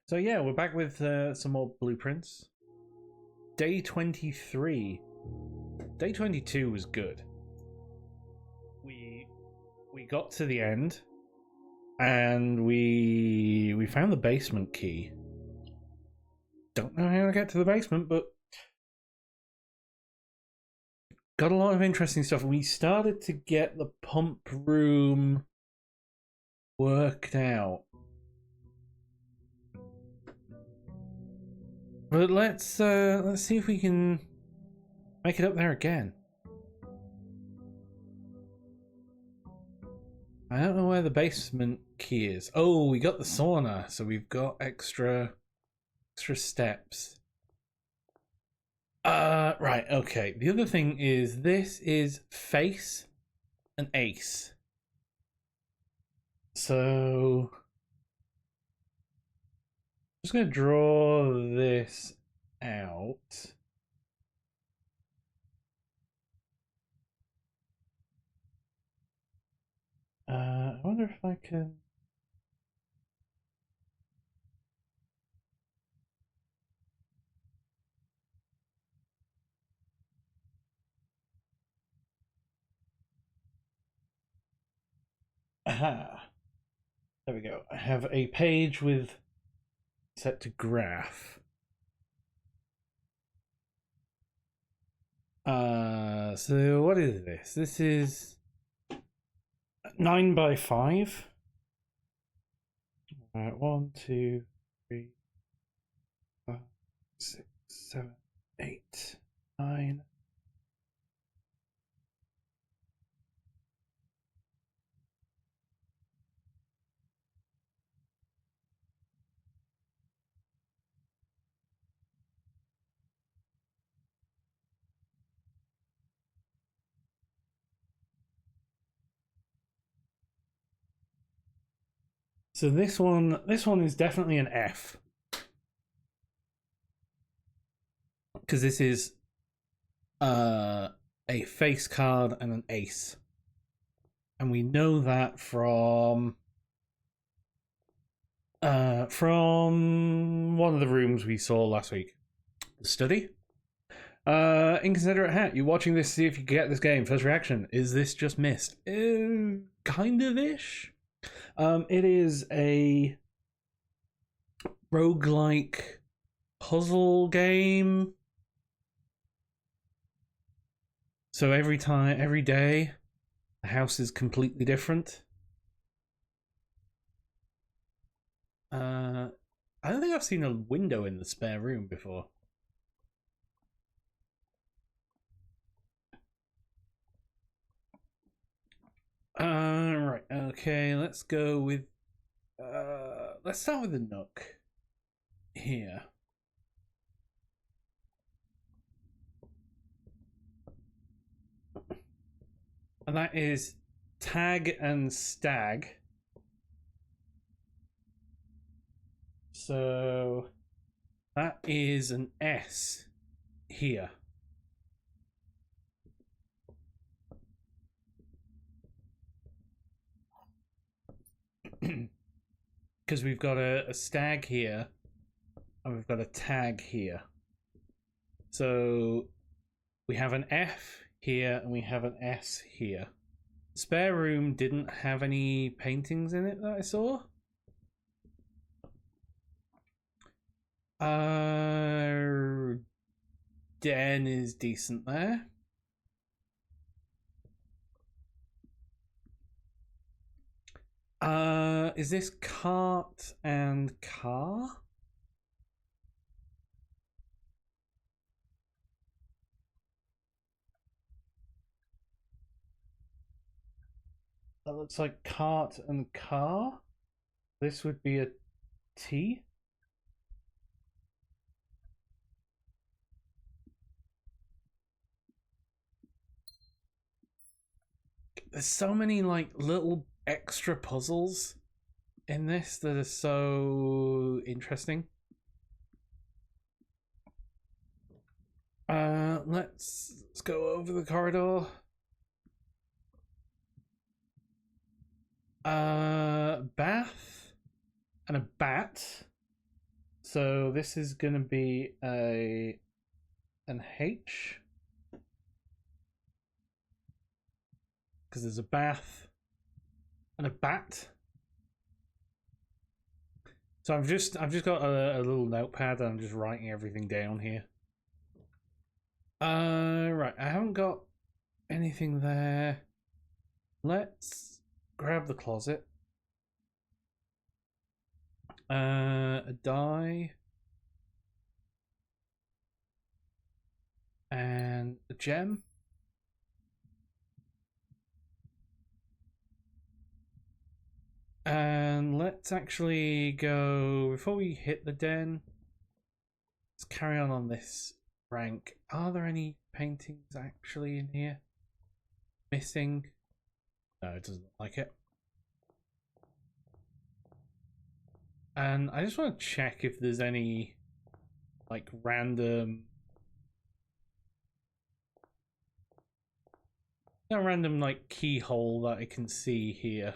So yeah, we're back with some more blueprints. Day 23. Day 22 was good. We got to the end, and we found the basement key. Don't know how to get to the basement, but got a lot of interesting stuff. We started to get the pump room worked out. But let's see if we can make it up there again. I don't know where the basement key is. Oh, we got the sauna, so we've got extra steps. Right, okay. The other thing is this is face and ace. So I'm just gonna draw this out. I wonder if I can. Aha. There we go. I have a page with set to graph. So what is this? This is 9 by 5. 1, 2, 3, 5, 6, 7, 8, 9. So this one is definitely an F. Because this is a face card and an ace. And we know that from one of the rooms we saw last week. The study. Inconsiderate Hat, you're watching this to see if you get this game. First reaction, is this just missed? Kind of ish. It is a roguelike puzzle game. So every day, the house is completely different. I don't think I've seen a window in the spare room before. Right, okay, let's go with let's start with the nook here. And that is tag and stag. So that is an S here. Because we've got a stag here and we've got a tag here. So we have an F here and we have an S here. Spare room didn't have any paintings in it that I saw. Den is decent there. Is this cart and car? That looks like cart and car. This would be a T. There's so many like little extra puzzles in this that are so interesting. Let's go over the corridor. Bath and a bat. So this is going to be an H. Because there's a bath and a bat. So I've just got a little notepad and I'm just writing everything down here. Right, I haven't got anything there. Let's grab the closet. A die. And a gem. And let's actually go, before we hit the den, let's carry on this rank. Are there any paintings actually in here? Missing? No, it doesn't look like it. And I just want to check if there's any like random like keyhole that I can see here.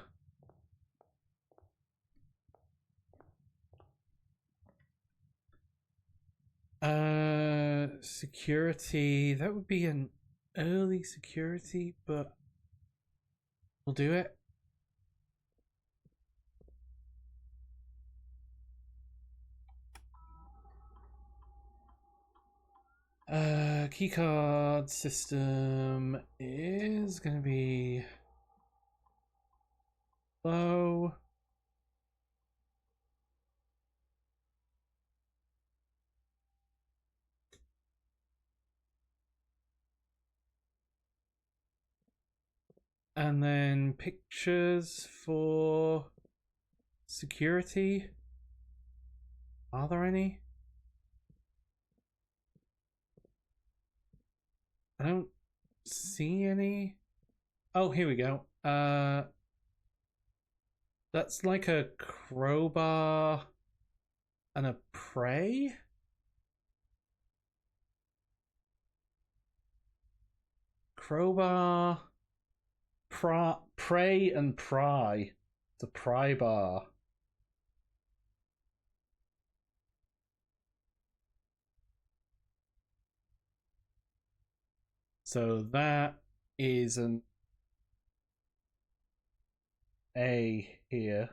Security, that would be an early security, but we'll do it. Keycard system is gonna be low. And then pictures for security. Are there any? I don't see any. Oh, here we go. That's like a crowbar and a prey. Crowbar, pray and pry. It's a pry bar. So that is an A here.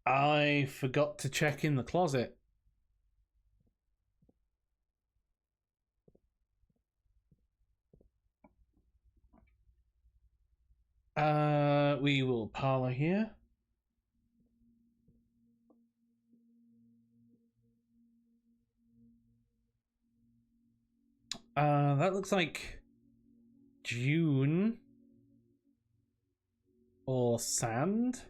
I forgot to check in the closet. We will parlor here. That looks like June or sand.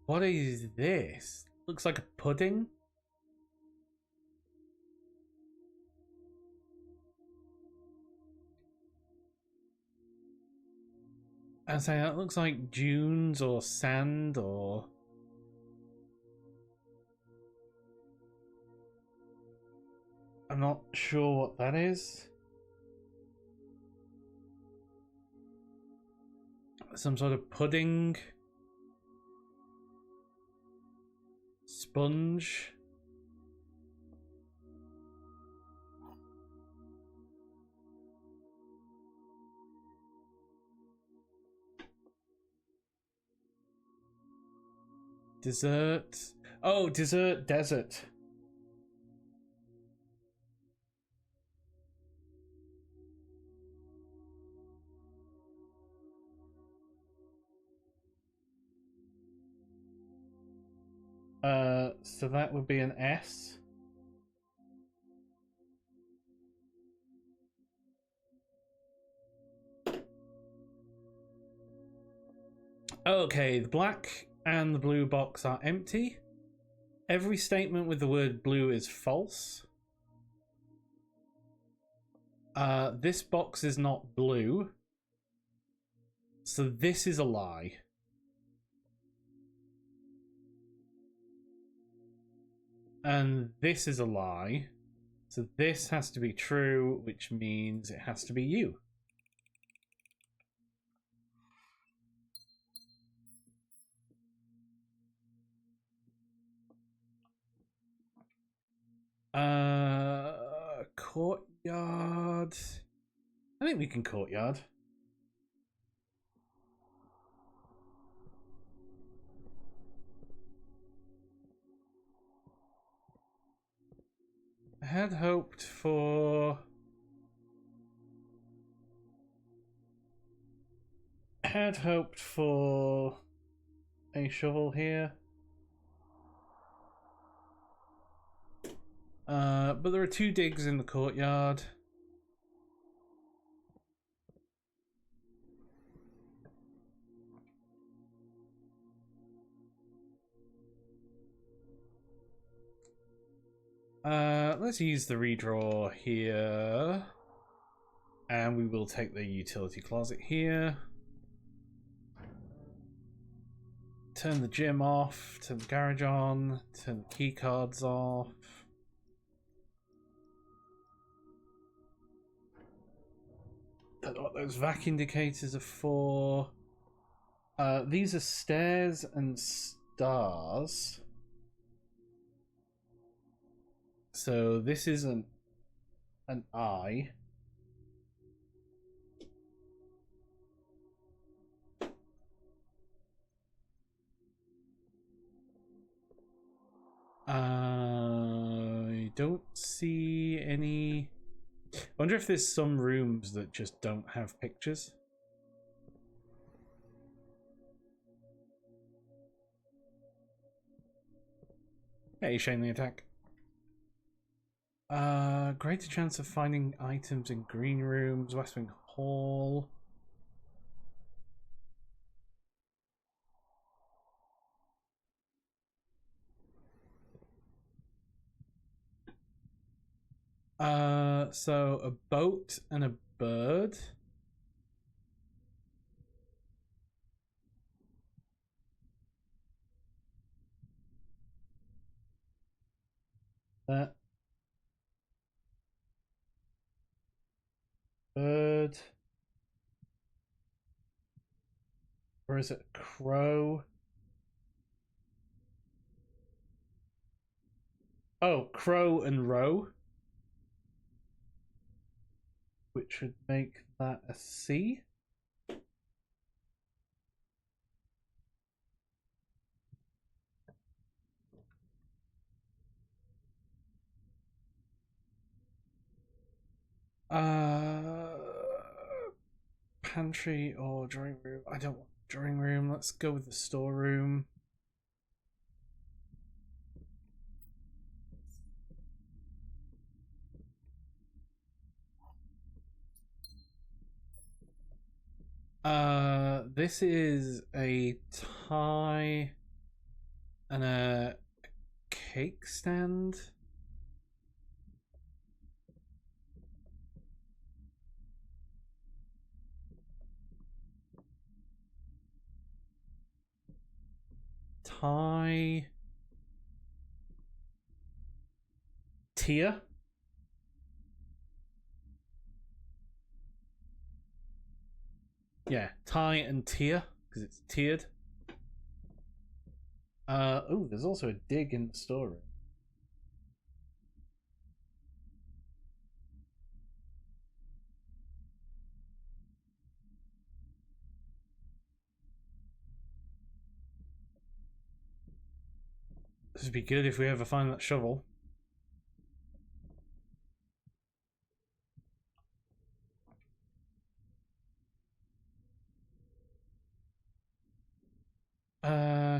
What is this? Looks like a pudding. I say that looks like dunes or sand or I'm not sure what that is. Some sort of pudding. Sponge. Dessert. Oh, dessert desert. So that would be an S. Okay, the black and the blue box are empty. Every statement with the word blue is false. This box is not blue. So this is a lie. And this is a lie. So this has to be true, which means it has to be you. Courtyard. I think we can courtyard. I had hoped for a shovel here. But there are 2 digs in the courtyard. Let's use the redraw here. And we will take the utility closet here. Turn the gym off, turn the garage on, turn the key cards off. Don't know what those vac indicators are for. These are stairs and stars. So this isn't an eye. I don't see any. I wonder if there's some rooms that just don't have pictures. Hey, Shane the attack. Greater chance of finding items in green rooms, West Wing Hall. So a boat and a bird. That bird. Or is it crow? Oh, crow and row. Which would make that a C. Pantry or drawing room? I don't want drawing room. Let's go with the storeroom. This is a tie and a cake stand. Tie. Tier. Yeah, tie and tier because it's tiered. Oh, there's also a dig in the storeroom. This would be good if we ever find that shovel.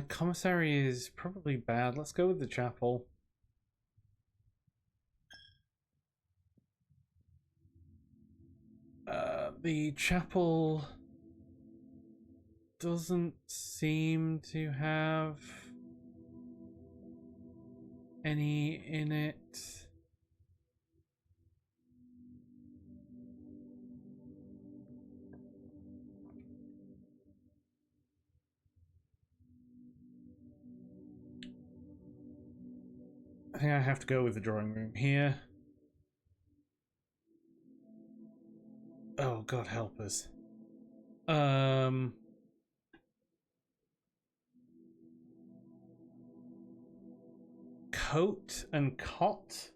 Commissary is probably bad. Let's go with the chapel. The chapel doesn't seem to have any in it. I think I have to go with the drawing room here. Oh, God help us. Coat and cot?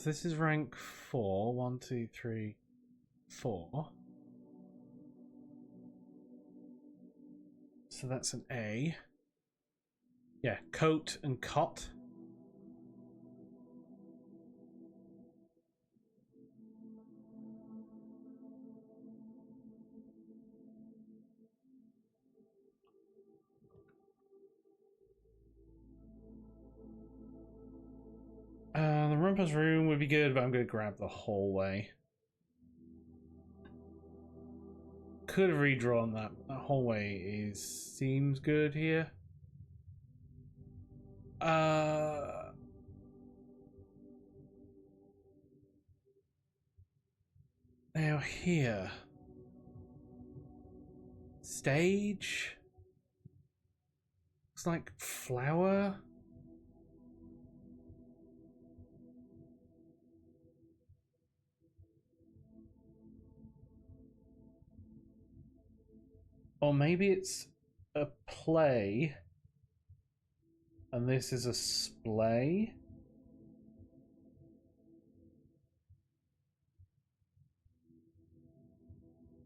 This is rank 4. 1, 2, 3, 4. So that's an A. Yeah, coat and cot. The Rumpus room would be good, but I'm going to grab the hallway. Could have redrawn that. That hallway seems good here. Now here. Stage? Looks like flower? Or maybe it's a play and this is a splay.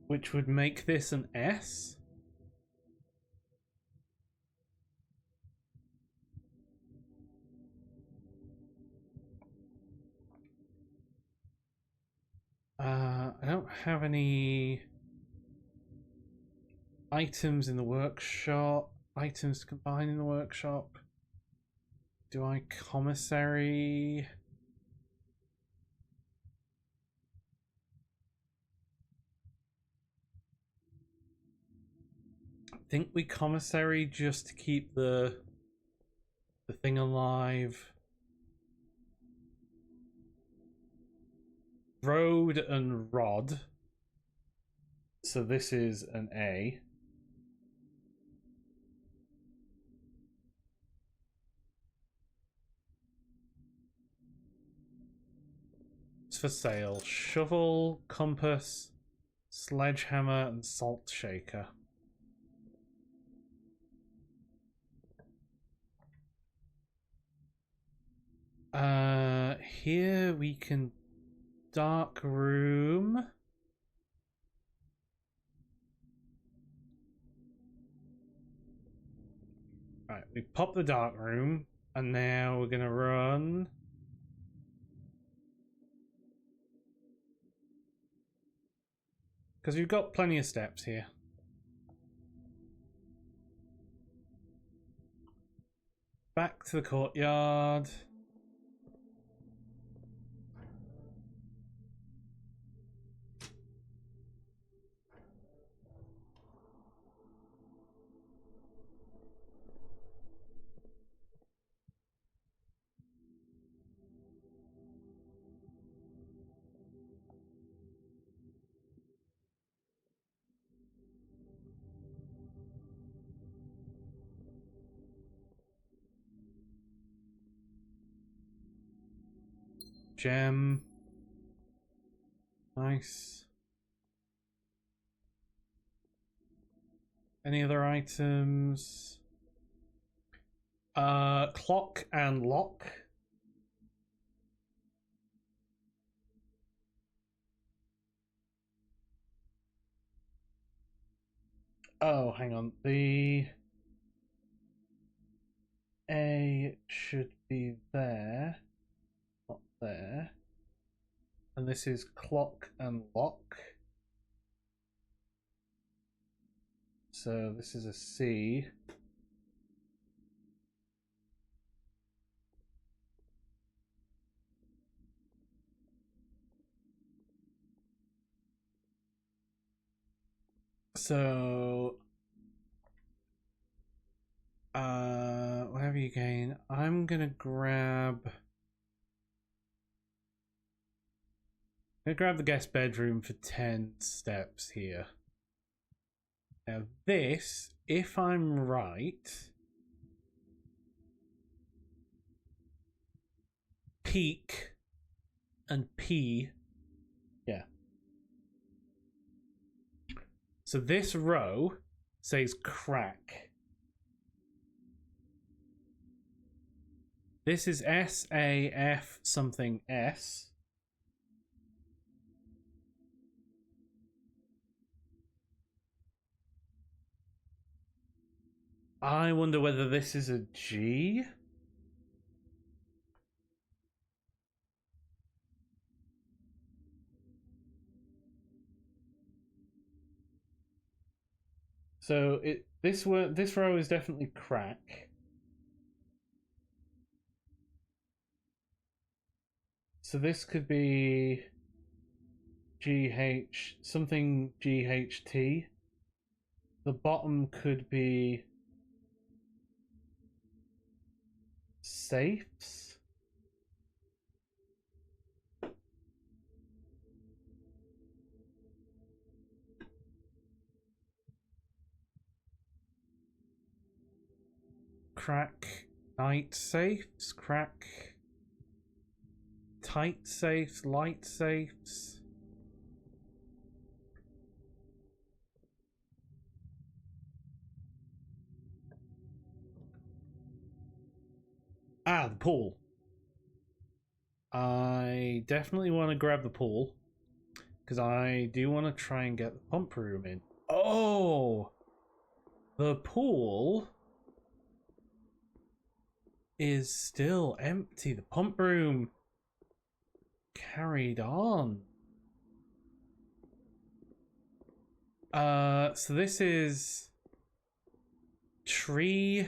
Which would make this an S? I don't have any items in the workshop. Items combined in the workshop. Do I commissary? I think we commissary just to keep the thing alive. Road and rod. So this is an A. It's for sale. Shovel, compass, sledgehammer, and salt shaker. Here we can dark room. Right, we pop the dark room, and now we're gonna run. Because we've got plenty of steps here. Back to the courtyard. Gem. Nice. Any other items? Clock and lock. Oh, hang on. The A should be there. Not there. And this is clock and lock. So this is a C. So whatever you gain, I'm gonna grab the guest bedroom for 10 steps here. Now this, if I'm right, peak and P, yeah. So this row says crack. This is SAF something S. I wonder whether this is a G. So this row is definitely crack. So this could be GH something GHT. The bottom could be safes. Crack night safes, crack tight safes, light safes. Ah, the pool. I definitely want to grab the pool because I do want to try and get the pump room in. Oh, the pool is still empty. The pump room carried on. So this is tree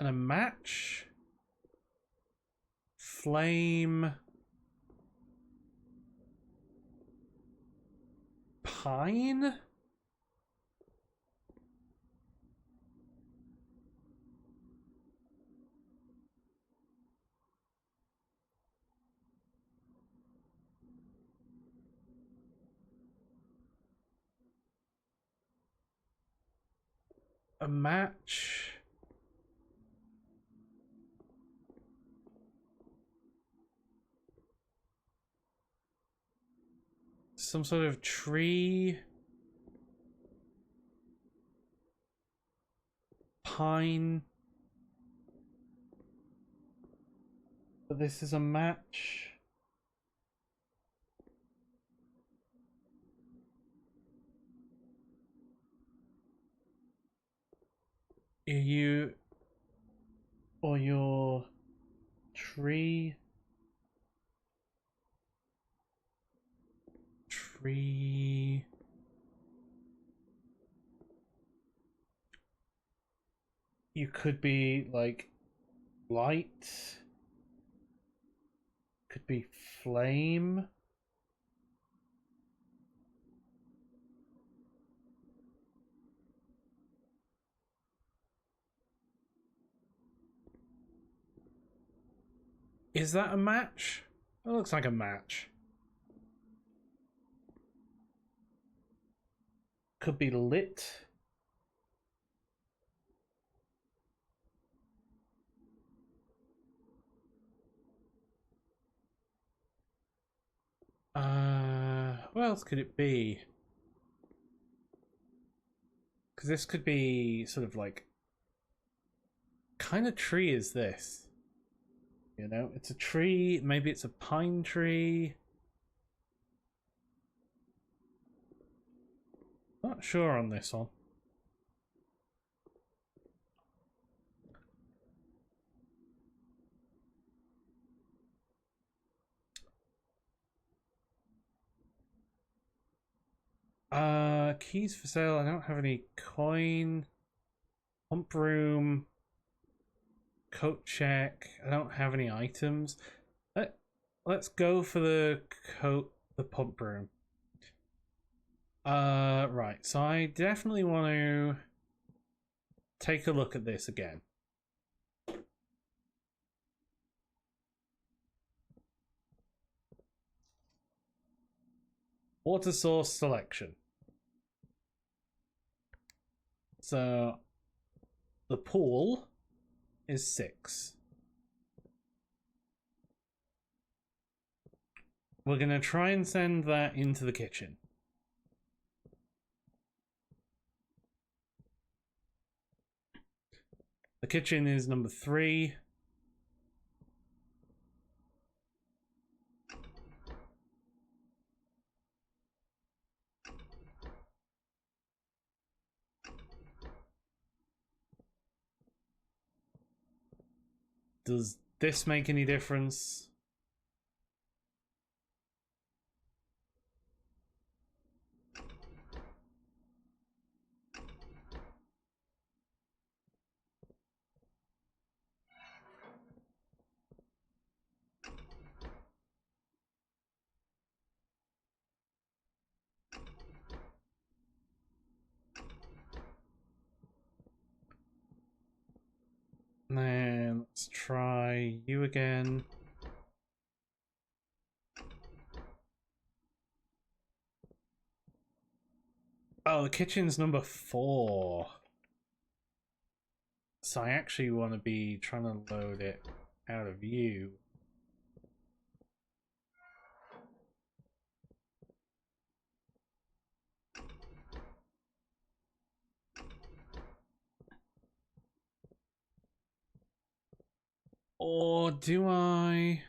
and a match. Flame. Pine? A match. Some sort of tree. Pine. But this is a match. You or your tree. Tree. You could be like light. Could be flame. Is that a match? It looks like a match. Could be lit. What else could it be? Because this could be sort of like, kind of tree is this? You know, it's a tree. Maybe it's a pine tree. Not sure on this one. Keys for sale. I don't have any coin. Pump room. Coat check. I don't have any items. Let's go for the pump room. Right. So I definitely want to take a look at this again. Water source selection. So the pool is 6. We're going to try and send that into the kitchen. The kitchen is number 3. Does this make any difference? Then let's try you again. Oh, the kitchen's number 4. So I actually want to be trying to load it out of you. Or do I...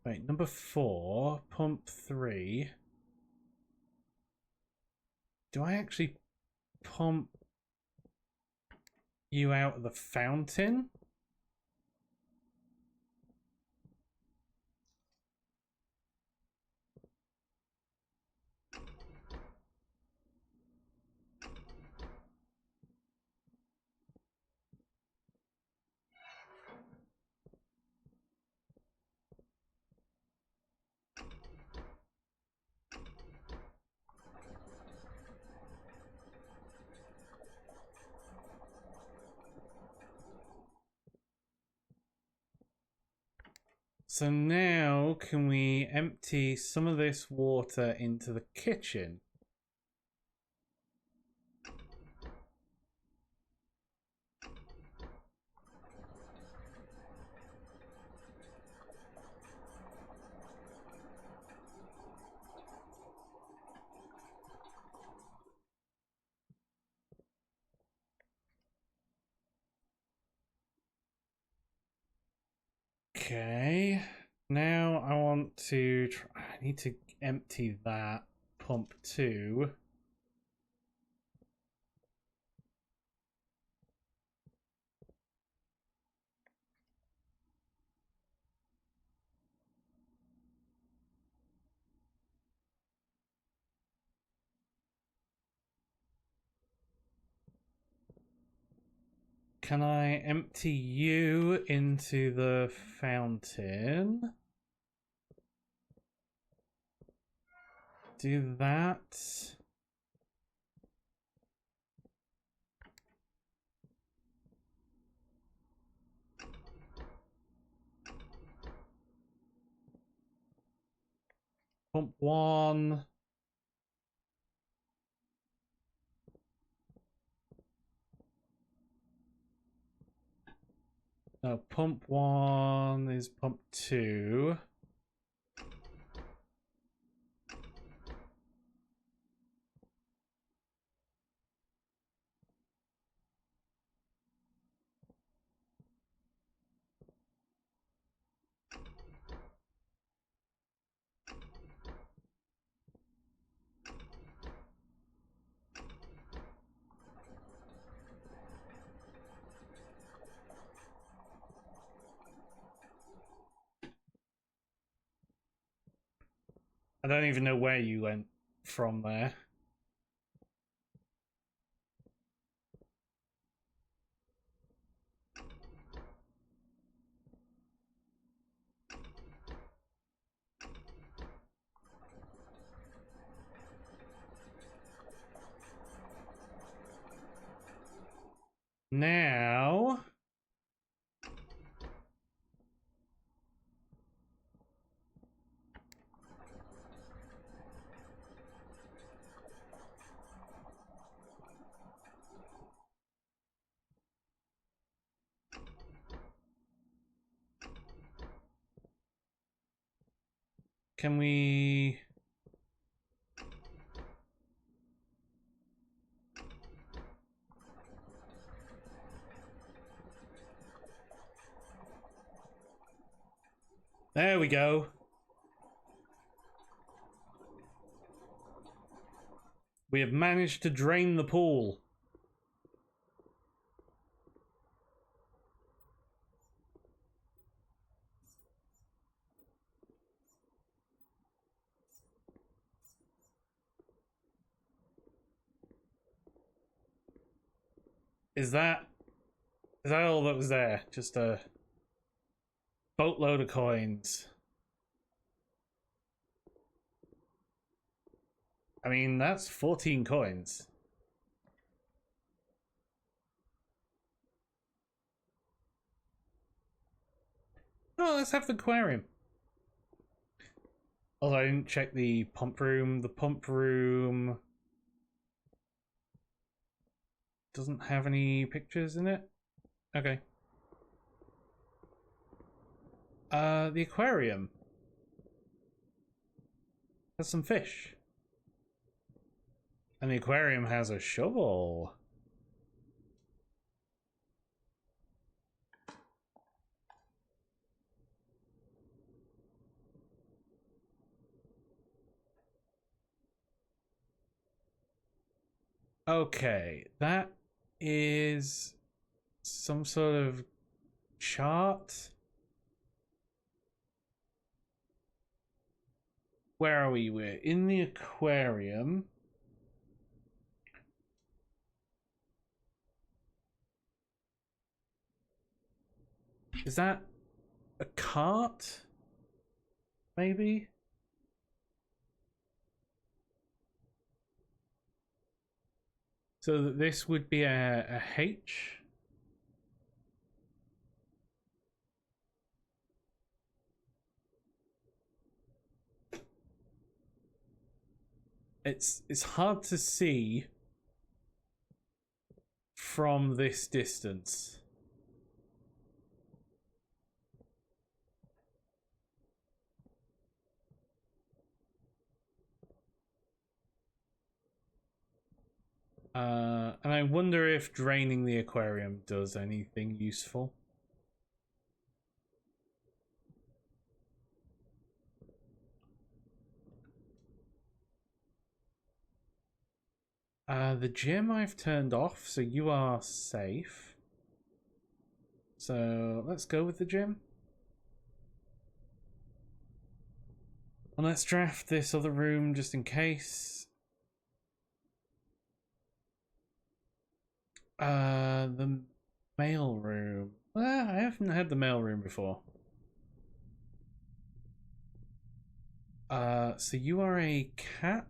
Wait, number 4, pump 3. Do I actually pump you out of the fountain? So now, can we empty some of this water into the kitchen? Okay. Now I want to I need to empty that pump 2. Can I empty you into the fountain? Do that. Pump 1. No, pump 1 is pump 2. I don't even know where you went from there. Now... can we... There we go. We have managed to drain the pool. Is that all that was there? Just a boatload of coins. I mean, that's 14 coins. Oh, let's have the aquarium. Although I didn't check the pump room. The pump room doesn't have any pictures in it. Okay. The aquarium has some fish. And the aquarium has a shovel. Okay, that is some sort of chart. Where are we? We're in the aquarium. Is that a cart? Maybe? So this would be a H. It's hard to see from this distance. And I wonder if draining the aquarium does anything useful. The gym I've turned off, so you are safe. So let's go with the gym. And let's draft this other room just in case. The mail room. I haven't had the mail room before. So you are a cat.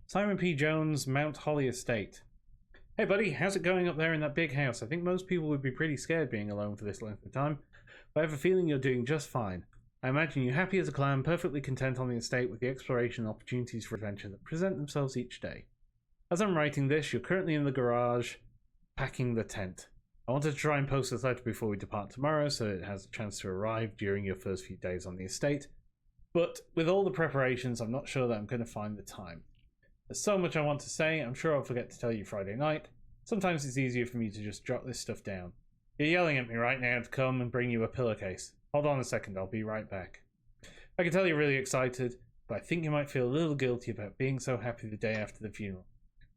Simon P. Jones, Mount Holly Estate. Hey buddy, how's it going up there in that big house? I think most people would be pretty scared being alone for this length of time, but I have a feeling you're doing just fine. I imagine you happy as a clam, perfectly content on the estate with the exploration and opportunities for adventure that present themselves each day. As I'm writing this, you're currently in the garage, packing the tent. I wanted to try and post this letter before we depart tomorrow, so it has a chance to arrive during your first few days on the estate, but with all the preparations, I'm not sure that I'm going to find the time. There's so much I want to say, I'm sure I'll forget to tell you Friday night. Sometimes it's easier for me to just jot this stuff down. You're yelling at me right now to come and bring you a pillowcase. Hold on a second, I'll be right back. I can tell you're really excited, but I think you might feel a little guilty about being so happy the day after the funeral.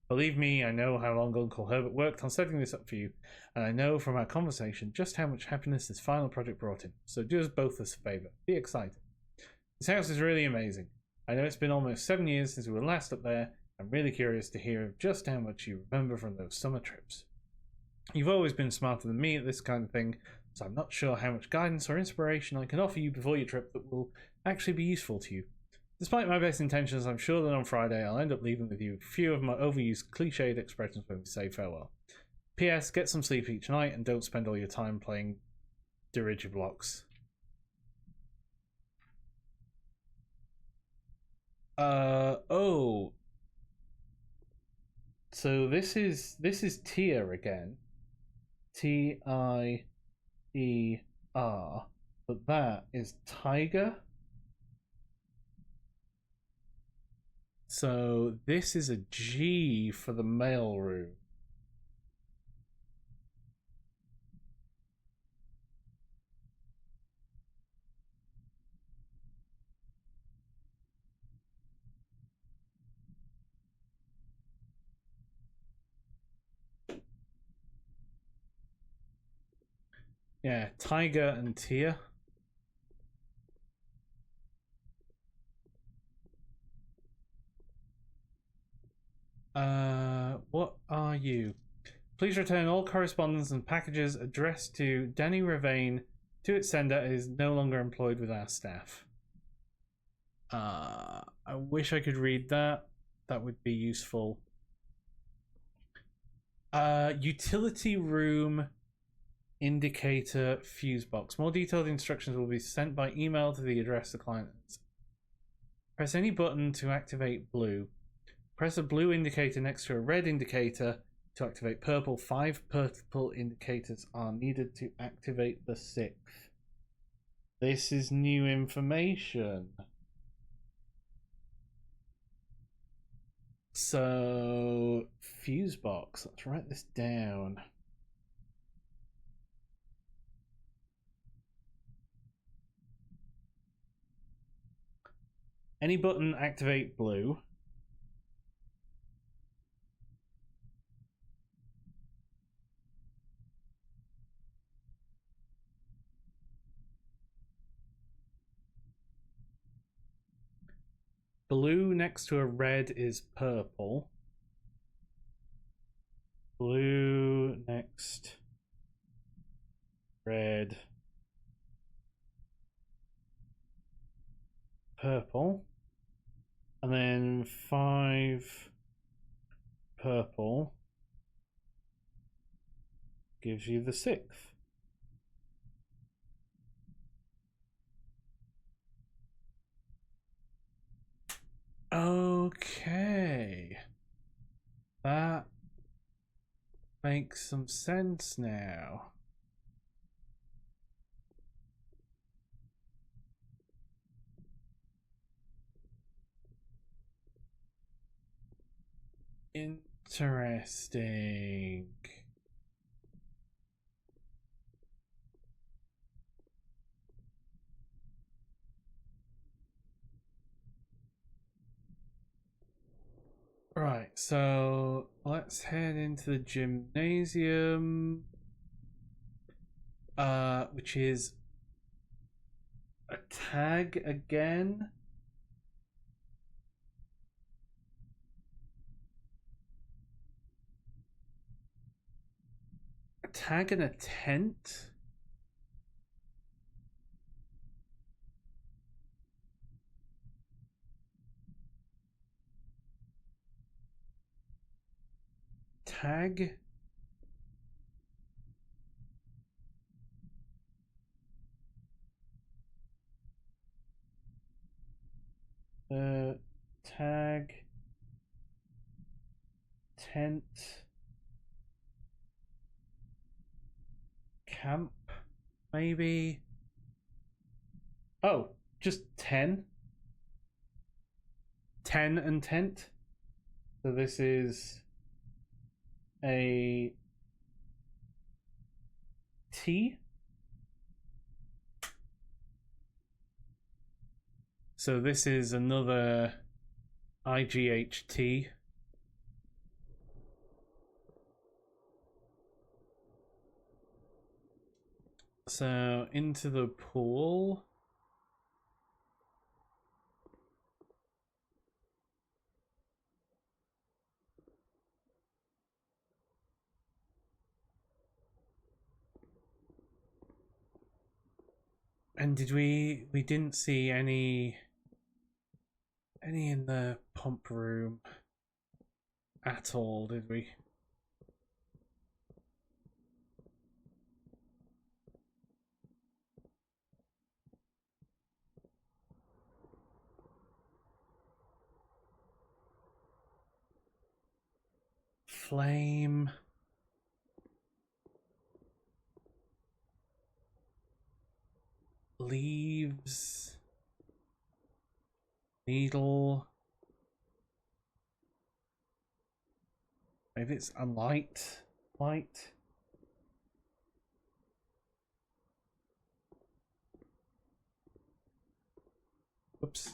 Believe me, I know how long Uncle Herbert worked on setting this up for you, and I know from our conversation just how much happiness this final project brought him. So do us both this favour. Be excited. This house is really amazing. I know it's been almost 7 years since we were last up there. I'm really curious to hear just how much you remember from those summer trips. You've always been smarter than me at this kind of thing, so I'm not sure how much guidance or inspiration I can offer you before your trip that will actually be useful to you. Despite my best intentions, I'm sure that on Friday I'll end up leaving with you a few of my overused cliched expressions when we say farewell. P.S. Get some sleep each night and don't spend all your time playing dirigiblocks. So So this is Tia again. Tier, but that is Tiger. So this is a G for the mail room. Yeah, Tiger and Tia. What are you? Please return all correspondence and packages addressed to Danny Ravane to its sender is no longer employed with our staff. I wish I could read that. That would be useful. Utility room indicator fuse box. More detailed instructions will be sent by email to the address the client has. Press any button to activate blue. Press a blue indicator next to a red indicator to activate purple. 5 purple indicators are needed to activate the 6th. This is new information. So, fuse box. Let's write this down. Any button activate blue. Blue next to a red is purple. Blue next red purple. And then 5 purple gives you the 6th. Okay. That makes some sense now. Interesting. Right, so let's head into the gymnasium, which is a tag again. A tag and a tent. Tag. Tag. Tent. Camp. Maybe. Oh, just 10. 10 and tent. So this is a T. So this is another IGHT. So into the pool. And did we didn't see any in the pump room at all, did we? flame. Leaves. Needle. Maybe it's a light. Light. Whoops.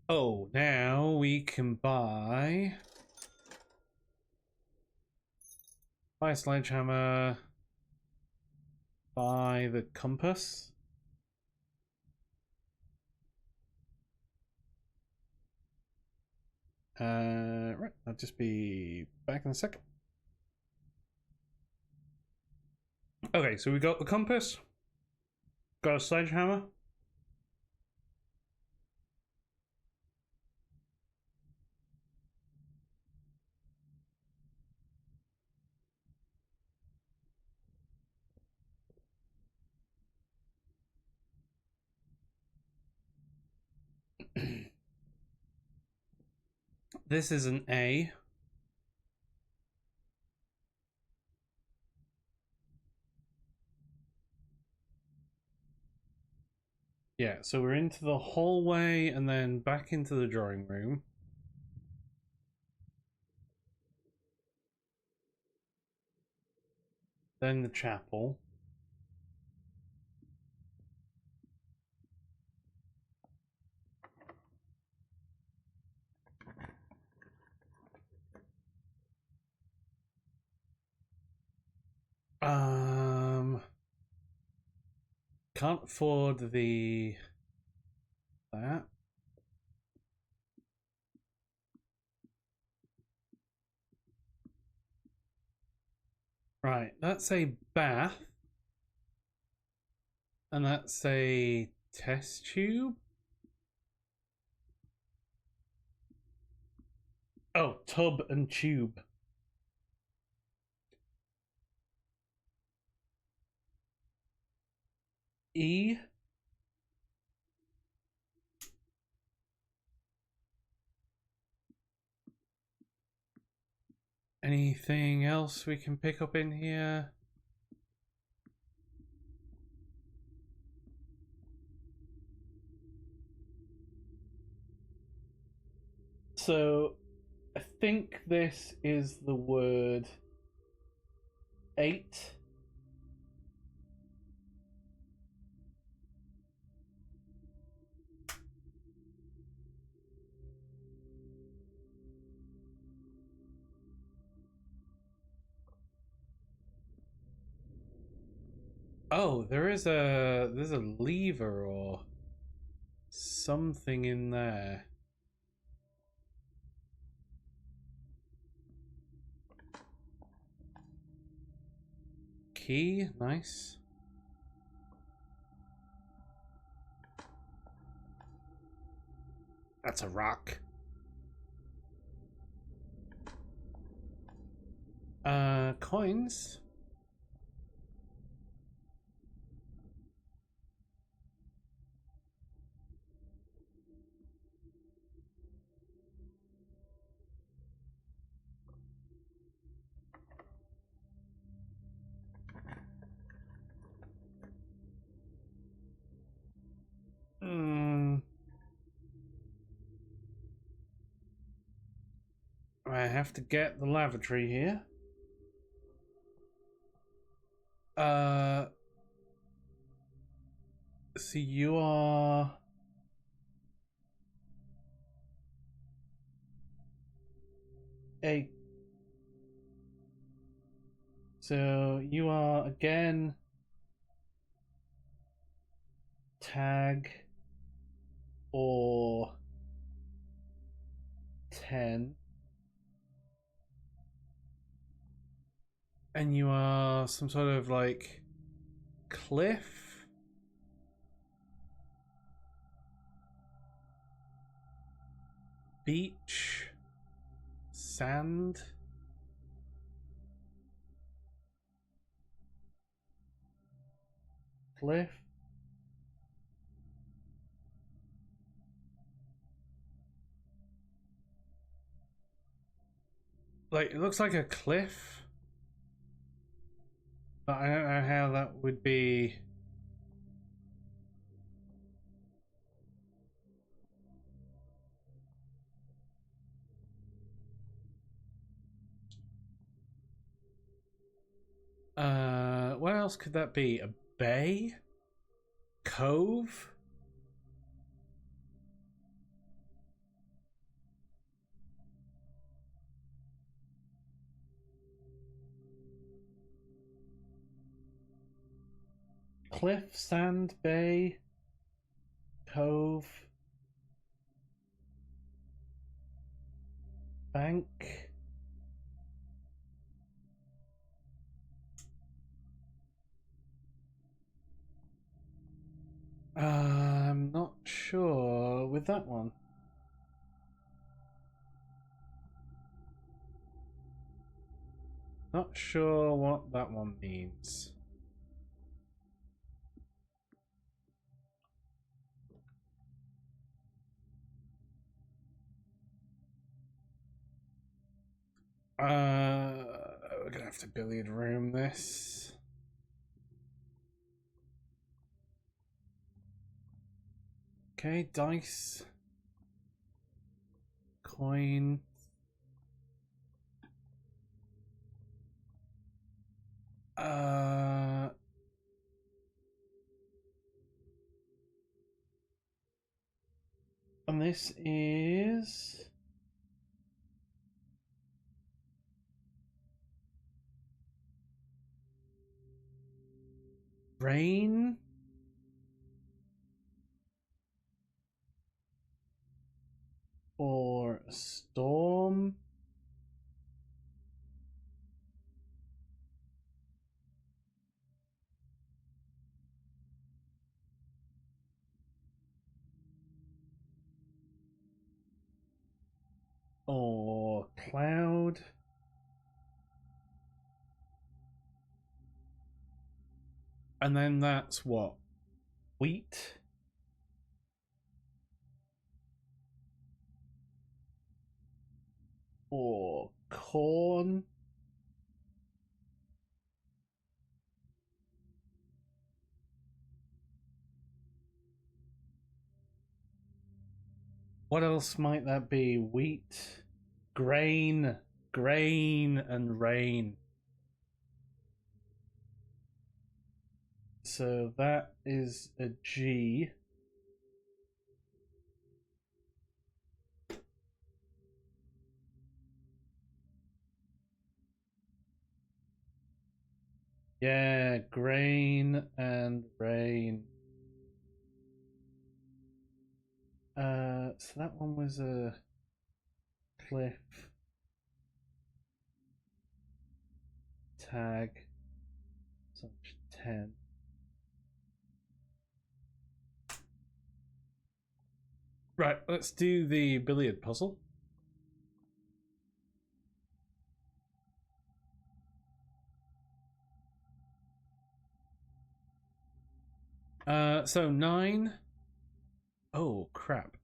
Oh, now we can buy a sledgehammer, buy the compass. Right, I'll just be back in a second. Okay, so we got the compass, got a sledgehammer. This is an A. Yeah, so we're into the hallway and then back into the drawing room. Then the chapel. Can't afford that. Right, that's a bath. And that's a test tube. Oh, tub and tube. E. Anything else we can pick up in here? So, I think this is the word 8. Oh, there's a lever or something in there. Key, nice. That's a rock. Coins. I have to get the lavatory here. So you are a. So you are again tag or 10. And you are some sort of like cliff. Beach. Sand. Cliff. Like, it looks like a cliff. But I don't know how that would be. What else could that be? A bay? Cove? Cliff, sand, bay, cove, bank. I'm not sure with that one. Not sure what that one means. We're gonna have to billiard room this. Okay, dice. Coin. And this is rain or storm. Or cloud. And then that's what? Wheat? Or corn? What else might that be? Wheat? Grain? Grain and rain. So that is a G. Yeah, grain and rain. So that one was a cliff. Tag. So 10. Right, let's do the billiard puzzle. So 9. Oh crap.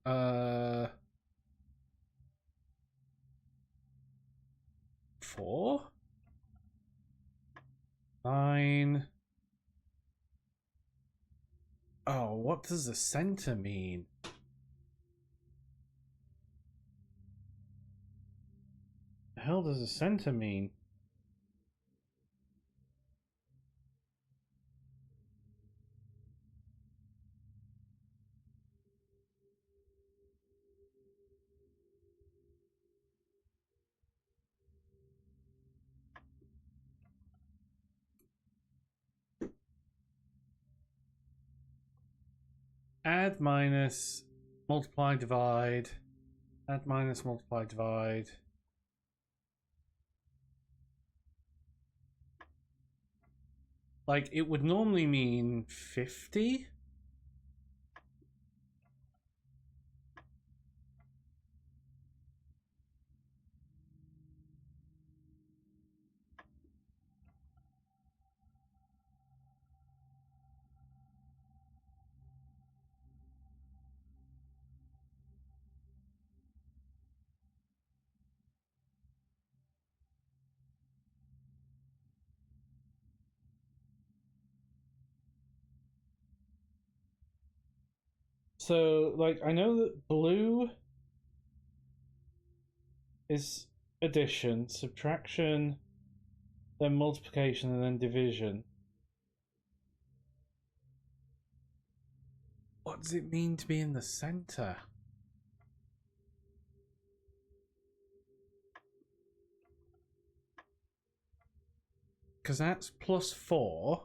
4. 9. Oh, what does the center mean? The hell does the center mean? Add, minus, multiply, divide. Add, minus, multiply, divide. Like, it would normally mean 50? So, like, I know that blue is addition, subtraction, then multiplication, and then division. What does it mean to be in the center? Because that's +4.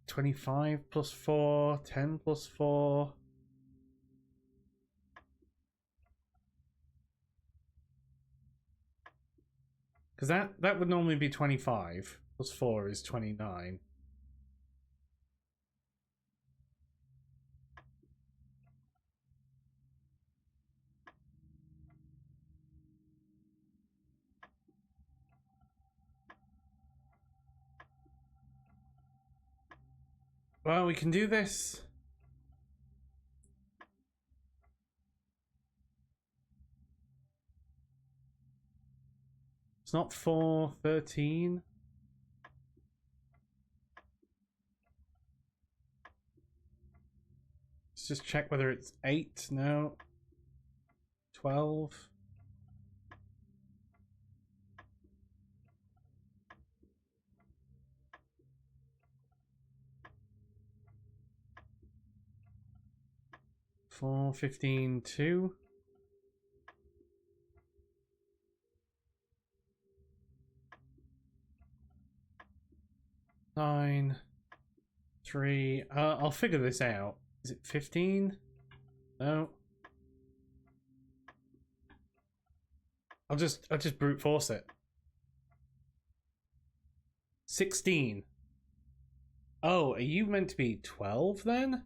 +25 +4, 10 +4. Because that would normally be 25. +4 is 29. Well, we can do this. It's not 4, 13. Let's just check whether it's 8. No. 12. Four, 15, 2. 9, 3. I'll figure this out. Is it 15? No. I'll just brute force it. 16. Oh, are you meant to be 12 then?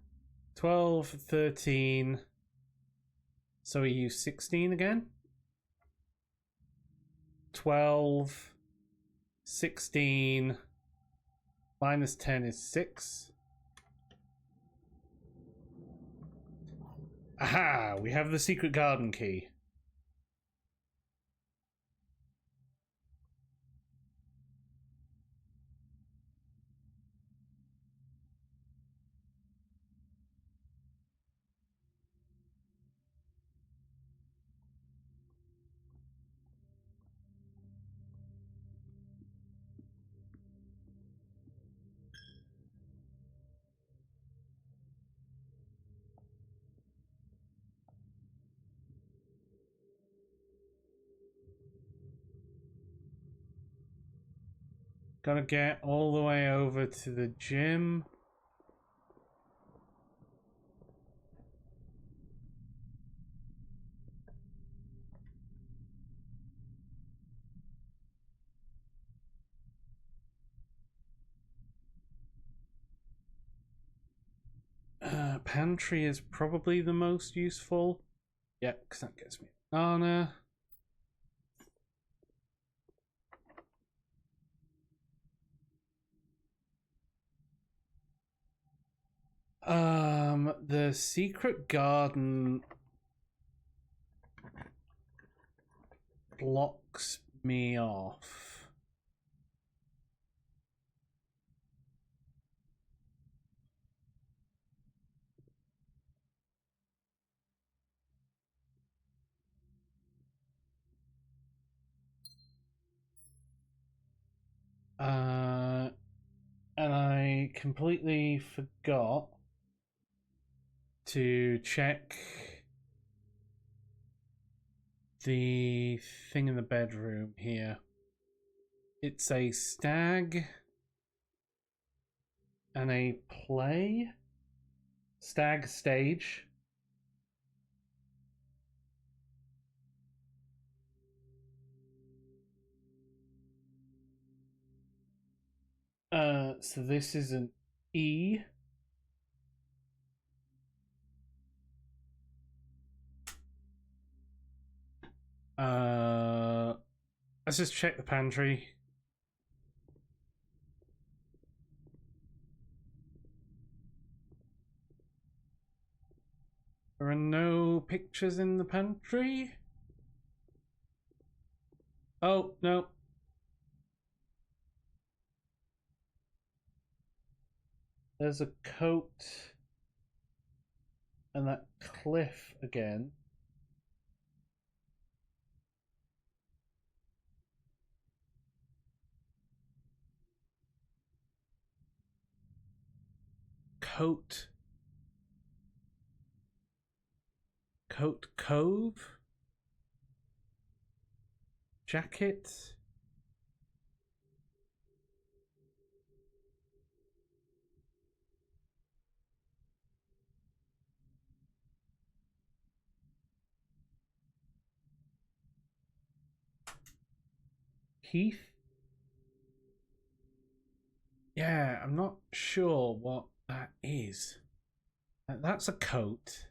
12, 13. So are you 16 again? 12, 16. Minus 10 is 6. Aha! We have the secret garden key. Gotta get all the way over to the gym. Pantry is probably the most useful. Yep, because that gets me banana. The secret garden blocks me off. And I completely forgot to check the thing in the bedroom here. It's a stag and a play. Stag stage. So this is an E. Let's just check the pantry. There are no pictures in the pantry. Oh, no. There's a coat. And that cliff again. Coat. Coat Cove. Jacket. Heath. Yeah, I'm not sure what that is. That's a coat.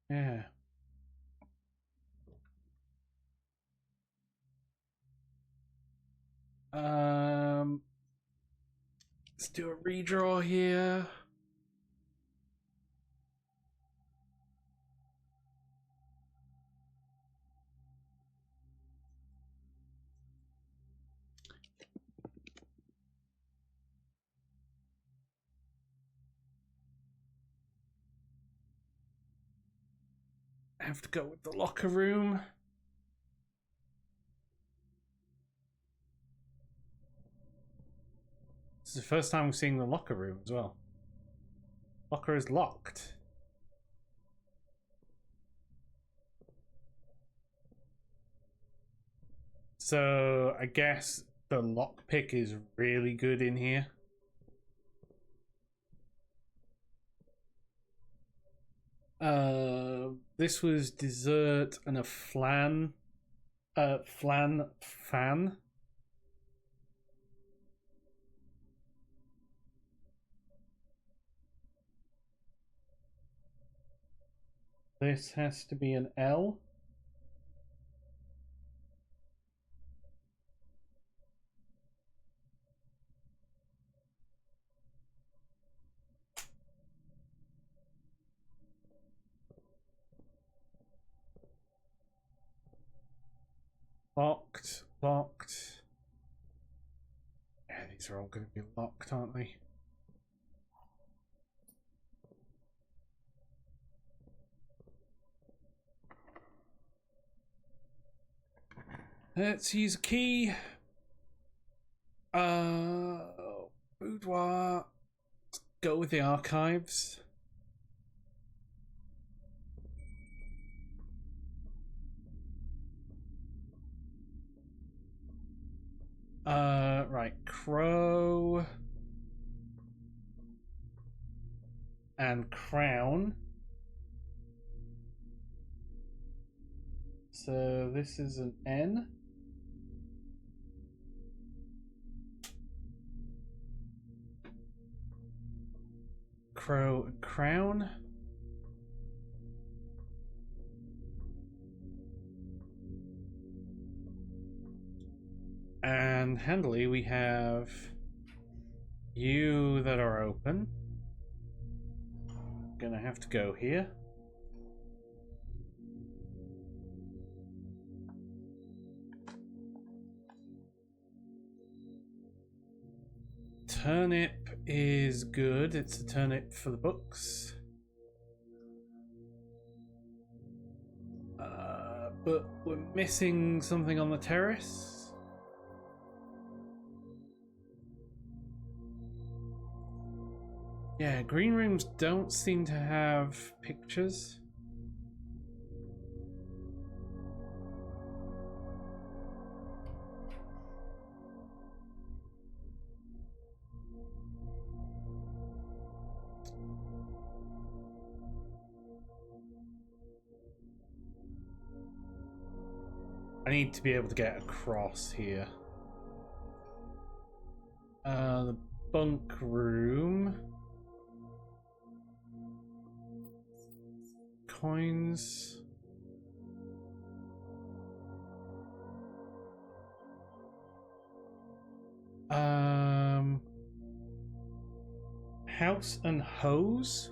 Yeah. Let's do a redraw here. I have to go with the locker room. This is the first time we're seeing the locker room as well. Locker is locked. So I guess the lockpick is really good in here. This was dessert and a flan. Flan fan. This has to be an L. Locked, locked. Yeah, these are all going to be locked, aren't they? Let's use a key. Boudoir. Let's go with the archives. Right, crow and crown. So this is an N. Crow and crown. And handily, we have you that are open. Gonna have to go here. Turnip is good. It's a turnip for the books. But we're missing something on the terrace. Yeah, green rooms don't seem to have pictures. I need to be able to get across here. The bunk room. Coins. House and hose.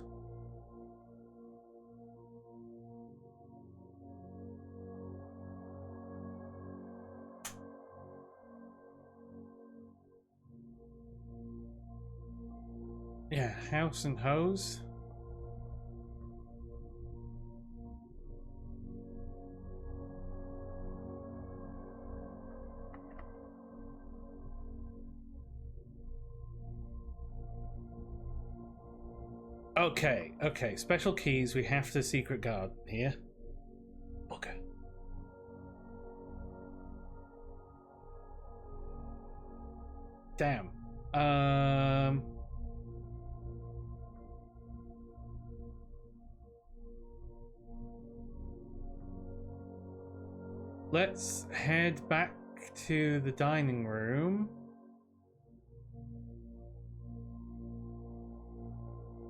Yeah, house and hose. Okay. Special keys. We have to secret garden here. Okay. Damn. Let's head back to the dining room.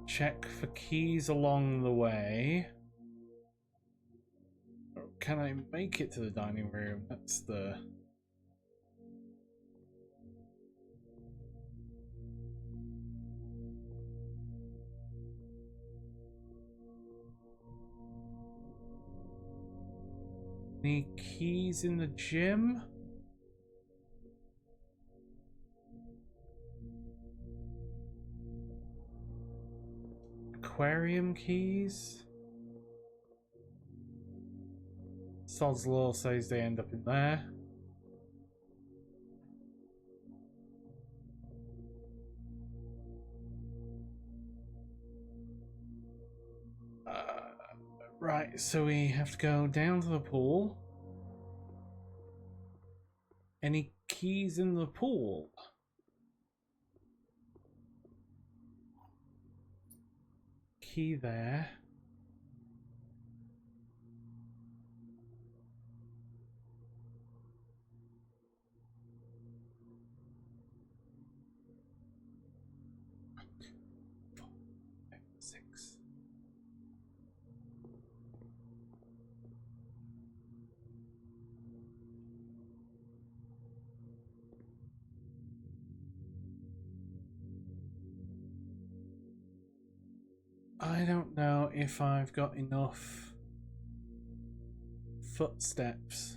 Check for keys along the way. Can I make it to the dining room? That's the... Any keys in the gym? Aquarium keys? Sod's Law says they end up in there. Right, so we have to go down to the pool. Any keys in the pool? Key there. I don't know if I've got enough footsteps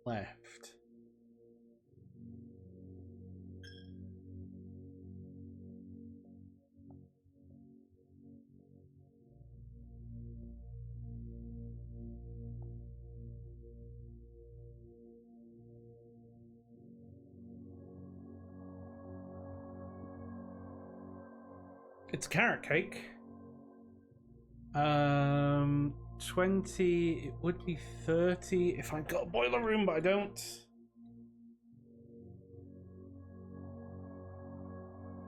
left. It's carrot cake. 20, it would be 30 if I got a boiler room, but I don't.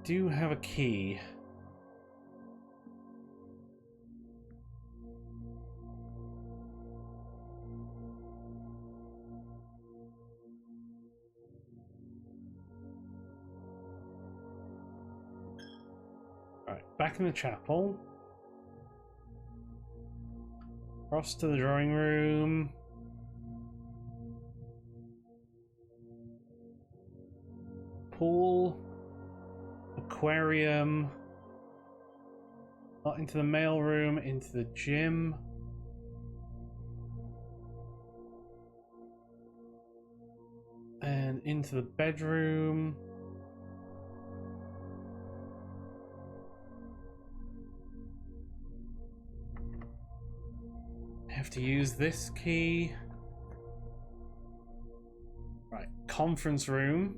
Do have a key. Alright, back in the chapel. Across to the drawing room. Pool. Aquarium. Not into the mail room, into the gym. And into the bedroom. Have to use this key. Right, conference room.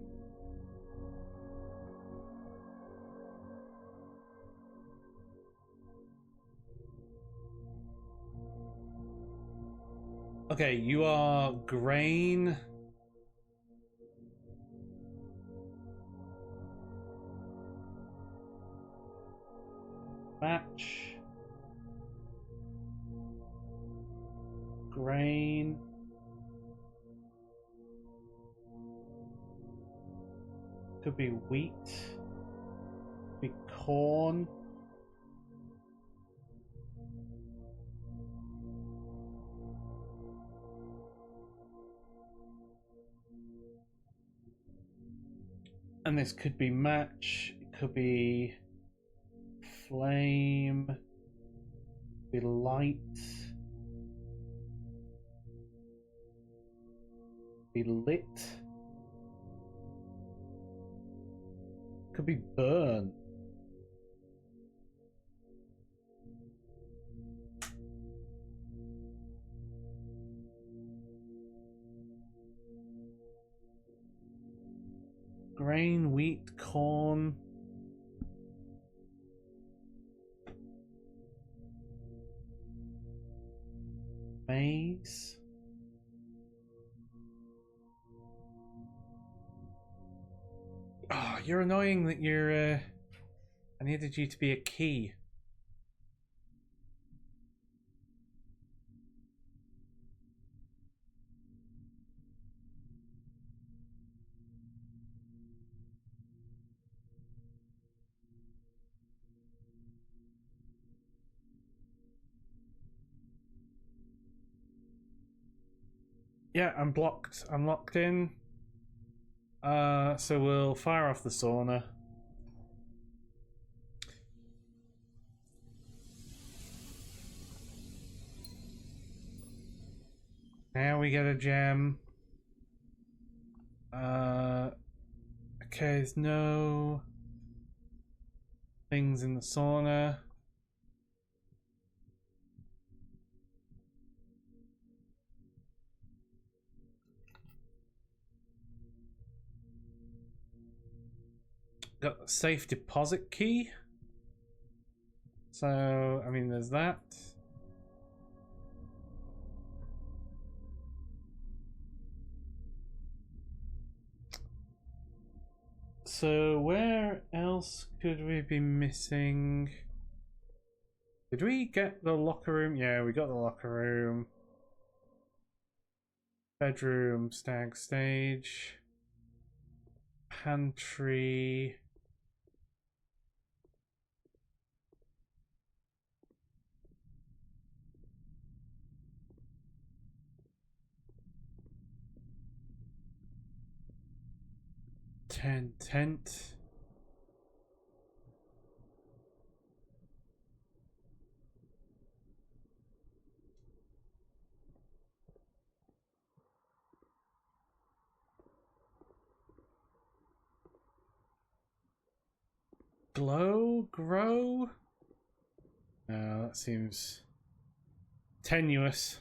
Okay, you are grain. Match. Grain. Could be wheat. Could be corn. And this could be match. It could be flame. Be light. Be lit. Could be burn. Grain, wheat, corn. Maize. Oh, you're annoying that you're, I needed you to be a key. Yeah, I'm blocked. I'm locked in. So we'll fire off the sauna. Now we get a gem. Okay, there's no things in the sauna. Got the safe deposit key. So, I mean, there's that. So, where else could we be missing? Did we get the locker room? Yeah, we got the locker room. Bedroom, stag stage. Pantry. Tent. Grow? No, that seems tenuous.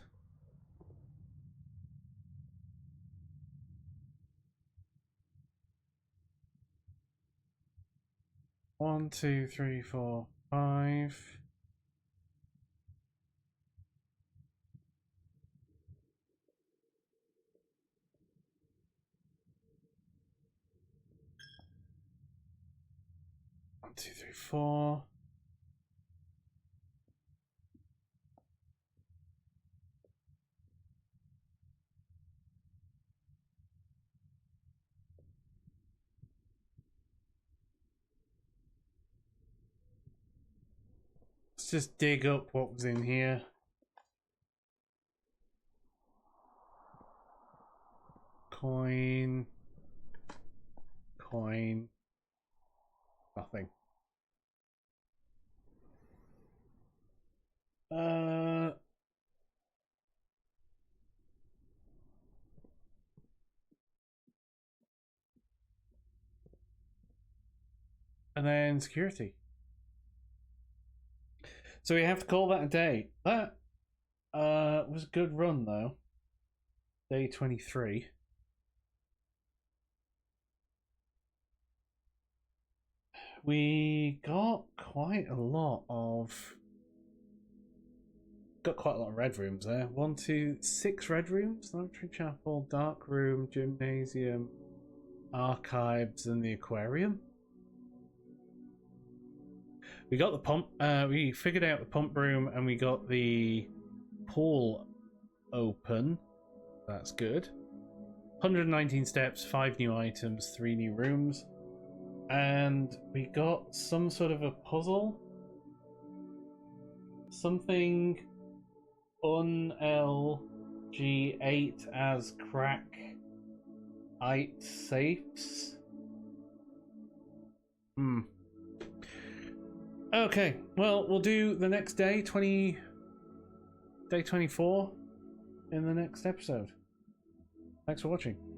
One, two, three, four, five. One, two, three, four. Let's just dig up what was in here. Coin. Nothing. And then security. So we have to call that a day. That was a good run though. Day 23. We got quite a lot of red rooms there. 1, 2, 6 red rooms. Laboratory, chapel, dark room, gymnasium, archives, and the aquarium. We got the pump. We figured out the pump room, and we got the pool open. That's good. 119 steps, 5 new items, 3 new rooms, and we got some sort of a puzzle. Something LG8 as crack-ite safes. Okay, well, we'll do the next day, day 24, in the next episode. Thanks for watching.